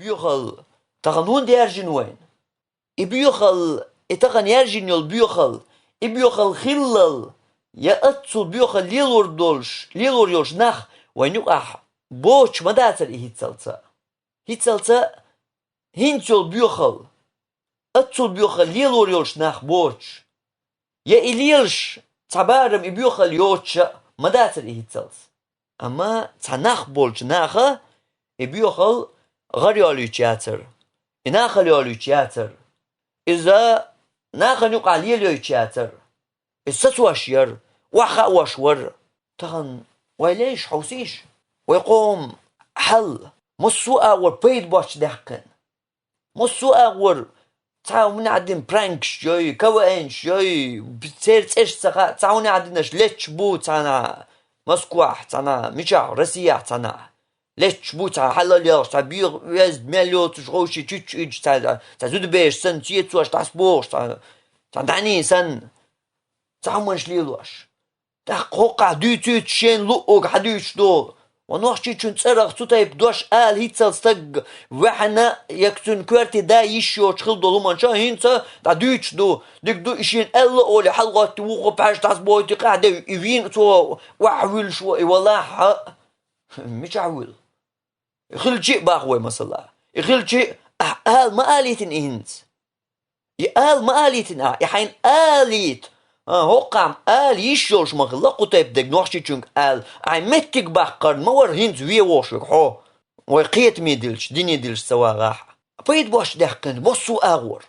بيوخل تغنون ديارجن وين بيوخل اتغن يرجن يول بيوخل بيوخل خلل يا اتسو بيوخل ليلور دولش ليلور يولش نخ وين يقع بوش مداتر هيتسلتا هينتول بيوخل اتسو بيوخل ليلور يولش نخ بوش يا إليلش تعبارم بيوخل يوتش مداتر هيتسلت اما تنخ بولش نخ بيوخل غريالو تياتر إناخل يولو تياتر إذا ناخن يقع ليلو تياتر الستواشير وخا واشور تغن ويليش حوسيش ويقوم حل مسوء وربيد باش دهكن مسوء ور تعاو من عدن برانكش جاي كوانش جاي بتصير ايش تعاوني عدناش ليتش بو تانا مسكوح تانا ميشا رسيح تانا ليش بوتا حلال ياش تعبير ويز مليوت شغوشي تشيتش تاع زود بيش سن تيتواش تاع سبورش تاع دعني سن تاع منش ليلواش تاع قوقع دوتو تشين لوق حدوش دو ونوح تشيتشن تصرخ تايب دوش هيتسل ستق وحنا يكتن كوارتي دا يشيو تخل دو لومان شا هينسا دا دوتش دو ديك دو إشين ألا أولي حلقات توقو بحاج تاع سبويتي قاعدة يفين تو وحول شوي والله مش عول يخل شيء باخوي مثلا يخل شيء ما آليتن إنس ما آليتن يحين آليت هقام يشوش مغلقو تايب دك نوحشي تشونك متك باقر مور هنز ويه واشوك حو ويقيت ميدلش ديني دلش سوا راح بيد باش دحقن بصو أغور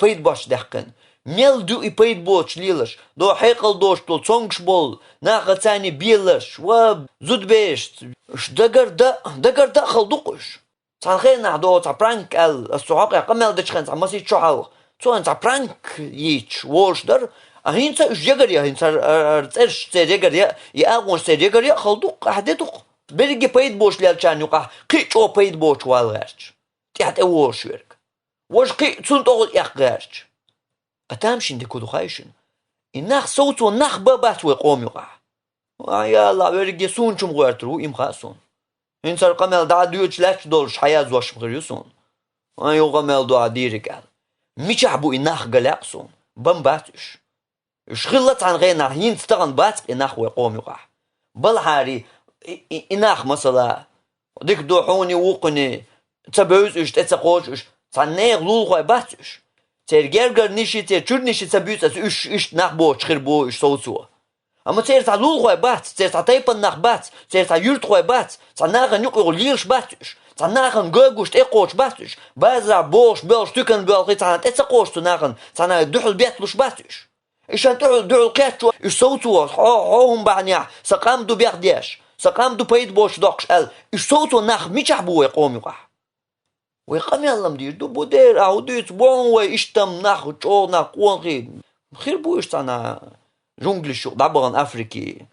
بيد باش دحقن ميل دو بيد بوش ليلش دو حيقل دوش دو تونغش بول ناقا تاني بيلش وزود بيشت دقر دا خلدوقش تخيل نعدو تا برانك السعاق يقمل دشخن تا مسي تشعل تا برانك ييتش وولش در هينسا اش جگر يا هينسا ارتش تجگر يا اغون تجگر يا خلدوق حديتوق بيرجي بيد بوش لالچان يقع قيچو بيد بوش والغرش تحت وولش ورك وش قي تسنتو يقغرش اتامشين دي كودو خايشن النخ صوت والنخ بابات ويقوم يقع يا الله بيرجي سونچم غيرترو ام خاصون انسان قمل دا ديوش لاش دولش حياة زوش مغريوسون ايو قمل دا ديرك ميشعبو النخ قلاقسون بمباتش شغلت عن غير نحين تستغن بات النخ ويقوم يقع بالحاري النخ مثلا ديك دوحوني وقني تبوزش تتقوش تنيغ لول خوي باتش ترجر نيشي تشور نيشي تبوز اش نخ بوش خربو اش صوتو اما تير تاع لول خوي بات تير تاع تايبن نخ بات تير تاع يورت خوي بات تاع ناغن يقول ليرش باتش تاع ناغن غوغوش تيقوش باتش بازا بوش بلش تكن بلغي تاع تتقوش تاع ناغن دحل بيتلوش باتش إيشان دعو القياتو يصوتوا هم بعنيا سقام دو بيرديش سقام دو بيد بوش دوكش يصوتوا ناخ ميشعبو يقوم يقع ويقام يالله مدير دو بودير او ديت بون ويشتم ناخ تشو ناخ قوانغي خير بوش تانا جونجل شو دابغان افريكي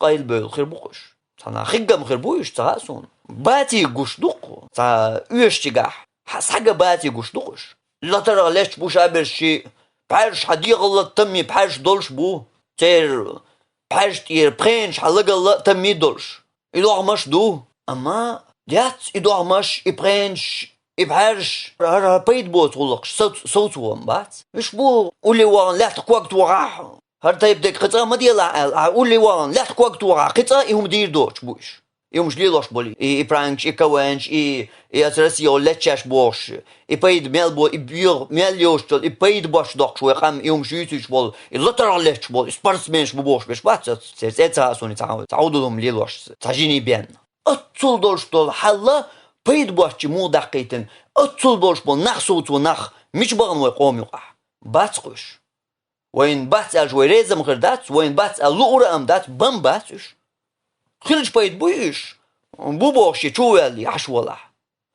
قايل بول خير بوش تانا خيقام خير بوش تاسون باتي قوش دوق تا يشتيقاح حاجة باتي قوش دوقش لا ترى ليش بوش ابرشي بحاج حد يغلط تمي بحاج دولش بو تير بحاج تير برينش حلق تمي دولش يدوغ مش دو اما ديات يدوغ مش يبرينش يبحاج بيد بو تغلقش صوتو بات اش بو قولي وان لا تقوقت وراح هر تايب ديك قطعة ما ديال قولي وان لا تقوقت وراح قطعة يهم دير دوش بوش يومش ليلوش بولي برانش كوانش اترسيو لتشاش بوش بيد ميلبو بيور ميليوش بيد باش دوكش ويقام يومش يوتش بول اللتر لتش بول سبارسمنش بوش باش بات تسيتا سوني تعودوا لهم ليلوش تاجيني بين اتصل دوش دول حلا بيد باش مو دقيقتن اتصل بوش بول نخصوت ونخ مش بغن ويقوم يقع باتقش وين بات اجوي ريزم غردات وين بات اللورا امدات بم باتش خلج بيد بويش بو بوشي تشوالي عشوالله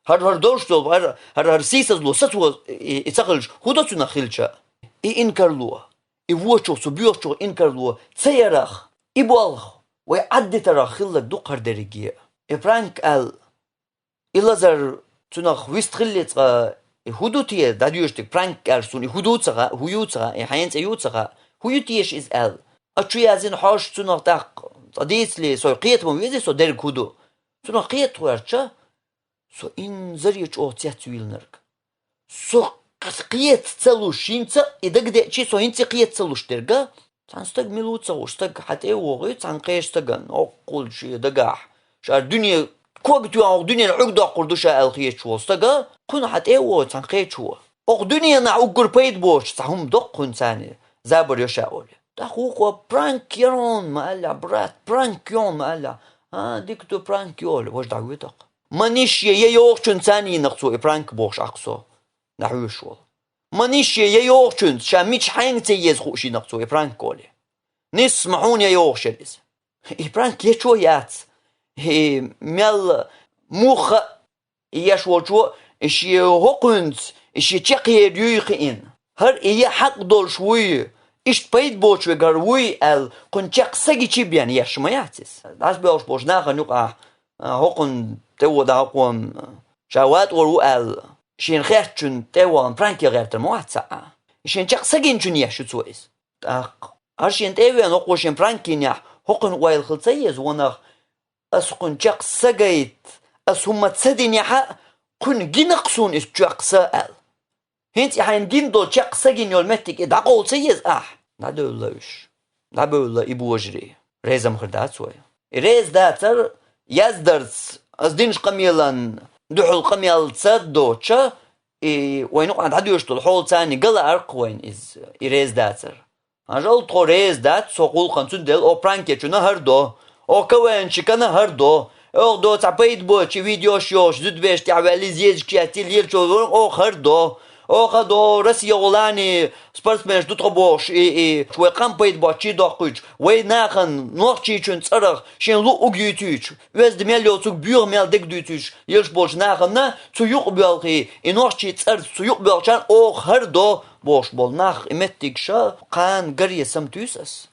هر دوش دول هر سيسز لو ستو يتخلج هودتنا خلجا انكرلو يوچو سبيوچو انكرلو تسيرخ يبالخ ويعدي ترى خلك دقر درجيه فرانك إلازر تنخ ويستخلت هودوتيه داديوشتك فرانك ارسوني هودوتسغا يحينت ايوتسغا هودوتيش از اتريازين حاش تنخ دق تديس لي سو قيت مو يزي سو در كودو تنو قيت ورچا سو إن زريج أو تياتويل نرك سو قيت تلوش ينتا إذا قد شيء سو ينتا قيت تلوش ترجع تنستج ملوت سوش تج حتى وغير تنقيش تجن أو كل شيء دجاح شار الدنيا كوب تيا الدنيا العقدة قردوش الخيط شو استجا كنا حتى وغير تنقيش شو الدنيا نعقر بيد بوش تهم دقن ثاني زابر يشاول تخوق برانك يرون ما ألا برات برانك يون ما ألا ديكتو برانك يول وش دعوتك مانيش يوقشن ثاني نقصو برانك بوش أقصو نحوش وال مانيش يوقشن شاميش حين تيز خوشي نقصو برانك كولي نسمعون يوقشلز برانك يشو يات هي مال موخ يشوشو إشي هقنت إشي تقي ريقين هر إيه حق دول شوي إيش بيد بوش وقروي كن تق سجي تبين يش ما يعتس داش بيوش بوش ناخن يقع هقن تو ده هقوم شوات ورو شين خيرتشن تو برانكي غير تمواتسا شين تق سجين تشن يش تسويس هرشين تيوي نقول شين برانكي نيح هقن وايل خلصيز ونخ أسقن تق سجيت أسهم تسدين يحق كن جنقسون إس تق سأل هنت يعني جين دول تق سجين يولمتك إذا قول سيز نادو لوش نابو لا إبوجري ريزم خردات سوي ريز داتر يزدرس أزدينش قميلان دحول قميل تصدوتشا وين قاعد عدو يشتغل حول ثاني قال أرق وين إز ريز داتر أجل تو ريز دات سوقول خمسون دل أو برانكي شو نهردو أو كوين شكنا هردو أو دو تعبيد بوتشي فيديو شوش زد بيش تعبالي زيج كياتي ليل شو أو خردو أو خدو رسي غلاني سبورتسمنش دو تخبوش شوي قام بيد باتشي داقوش وي ناخن نوخشي چون صرخ شين لو اوغيوتوش وز دميل يوتوك بيور ميل دك دوتوش يلش بوش ناخن سويق بيالخي نوخشي تصر سويق بيالشان أو خردو بوش بول ناخ امتك شا قان قرية سمتوسس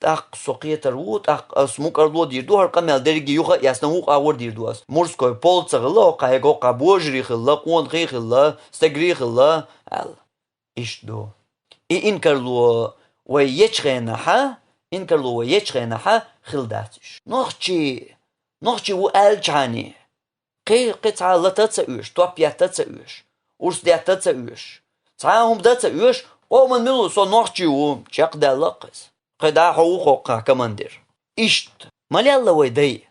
تاق سوقية تروت تاق اسموك أرلو ديردو هر قمال درجي يوخا ياسنوق آور ديردو اس مورسكوي بول تغلا قايقو قابوجري خلا قون خي خلا استقري خلا إيش دو إنكرلو ويتشغينها إنكرلو ويتشغينها خلداتش نوخشي وألجاني قطعة لا تتسأوش توبيا تتسأوش ورسديا تتسأوش تعاهم تتسأوش ومن ملو سو نوخشي وشاق دالقس قدا حقوقه كماندير إشت مالي الله ويدي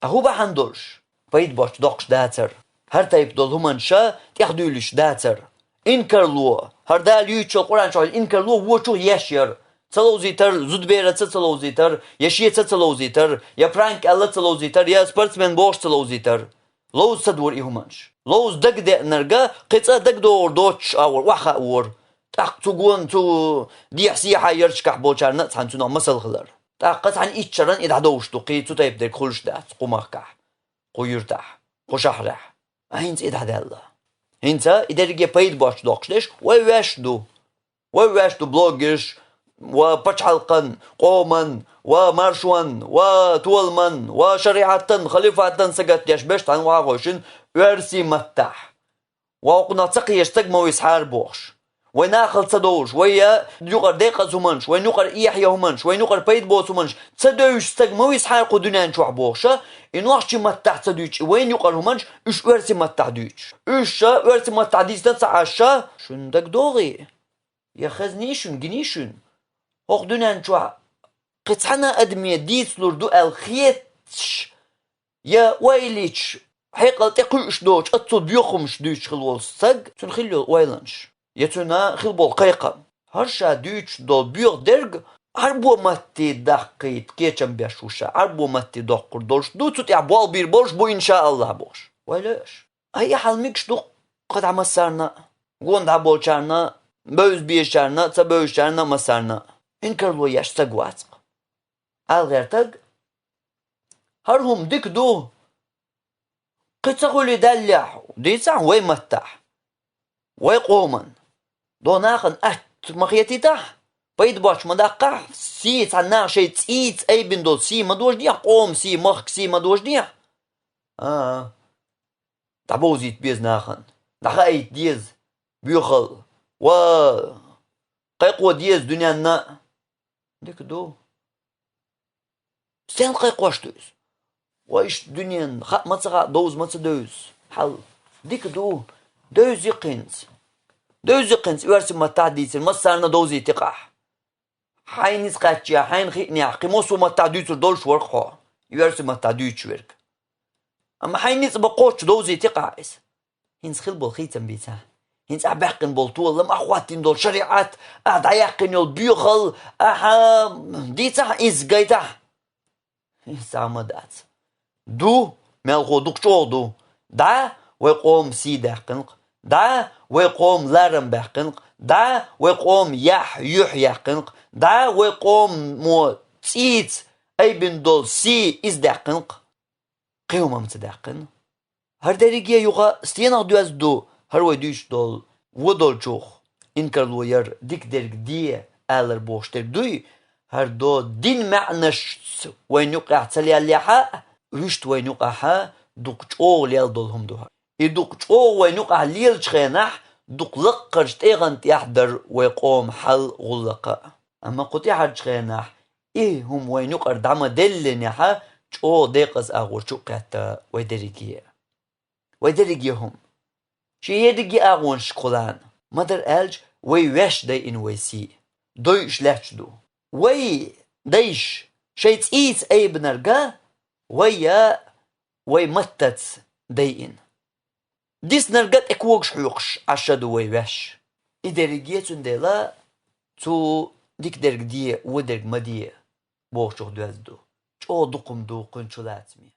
أهو بحندوش بيد باش دوقش داتر هر تايب دول همان شا تيخدولش داتر إنكرلو هر دال يوتشو قرآن شوال إنكرلو ووشو يشير تلوزيتر زودبيرة تلوزيتر يشيه تلوزيتر يا برانك الله تلوزيتر يا سبورتسمان بوش تلوزيتر لوز تدور إيهمانش لوز دق دق نرقا قطع دق دور دوتش أور وحا أور تاق تقول تو دي حسيحة يرشكح بوشار نتحن تنو مسل خلر تاق قطعن إيتشرن إذا دوش تقي تو تايب ديك خلش دات قماقح قيرتح قشحرح هينت إذا دالله هينت إذا رجي بيد باش دوقشلش ويواش دو بلوغش وبتشحلقن قومن ومارشون وتولمن وشريعتن خليفاتن سقط يشبشت عن واغوشن ورسي متح وقنا تقي يشتقمو يسحار بوش وين آخر تصدوش ويا يقر دقيقة زمنش وين يقر إيحيا همنش وين يقر بيد بوس همنش تصدوش تقمو يسحار قدنان شو عبوشة إنو أخشي متح تصدوش وين يقر همنش إش ورسي متح دوش إش ورسي متح ديس تنسعشا شن دق دوغي يخزنيشن جنيشن أخدنان شو قطعنا أدمية ديس لردو الخيتش يا ويليش حقل تقلش دوش أتصل بيوخمش دوش خلول سق تنخلو ويلنش يتونا خلبول قيقا هرشا دوش دول بيوغ درق عربو ماتي دقيت كيشم بيشوشا عربو ماتي دقر دولش دو تت يعبوال بير بولش بو إن شاء الله بوش ويلاش هيا حالميكش دو قطع مسارنا قوند عبولشارنا بوز بيشارنا تبوشارنا مسارنا إنكرلو ياش تقواتق غير تق هرهم ديك دو قطعوا دلع ديسع وي متح وي قومن دو ناخن مخيتي تح بيد باش مدقع سيت عنا شي تسيت اي بندول سي مدوش ديح قوم سي مخك سي مدوش ديح تعبوزيت بيز ناخن دخايت ديز بيخل و قيقوة ديز دنيانا ديك دو سين قيقوش دوز وايش دنيا خاق متسغا دوز متسدوز حل ديك دوزي قنز يرسم متعديسر مسارنا دوزي تقح حين يسقاتشيا حين خيني قيموسو متعديسر دول شورخو يرسم متعديش ورك أما حين يسبقوش دوزي تقعس هنس خيل بول خيتم بيتا هنس أبقن بول طول لما أخواتين دول شريعات أدعيقن يول بيوخل أها ديتا إزقايتا سامدات دو ملغو دو دا ويقوم سيدحقنق دا ويقوم لارم بحقنق دا ويقوم يحقنق دا ويقوم مو تيت أي بن دول سي إزدحقنق قيوم متدحقن هر دريجيا يوغا ستينا دوز دو هر ويدوش دول ودول جوخ إنكر لوير ديك درج دي آلر بوشتر دوي هر دو دين معنش وين يقع تلي الليحة رشت وين يقعها دوك جوغ ليال دولهم دوها يدوك جوغ وين يقع ليال شخينح دوك لقرش تيغن تيحدر ويقوم حل غلقاء أما قطي حد شخينح إيه هم وين يقع دعما دلنيحة جو ديقز أغور شقيتا ويدريجي هم شي يدريجي أغون شكولان مدر ألج ويوش دي إن ويسي دويش لحش دو وي ديش شيت إيت أي بنرقا وي متت دي إن ديس نرقات اكوغش حيوقش عشادو ويوش إدريجيتون ديلا تو ديك درق دي ودرق مدي بوغشوخ دوازدو جو دوقم دوقن شلاتمي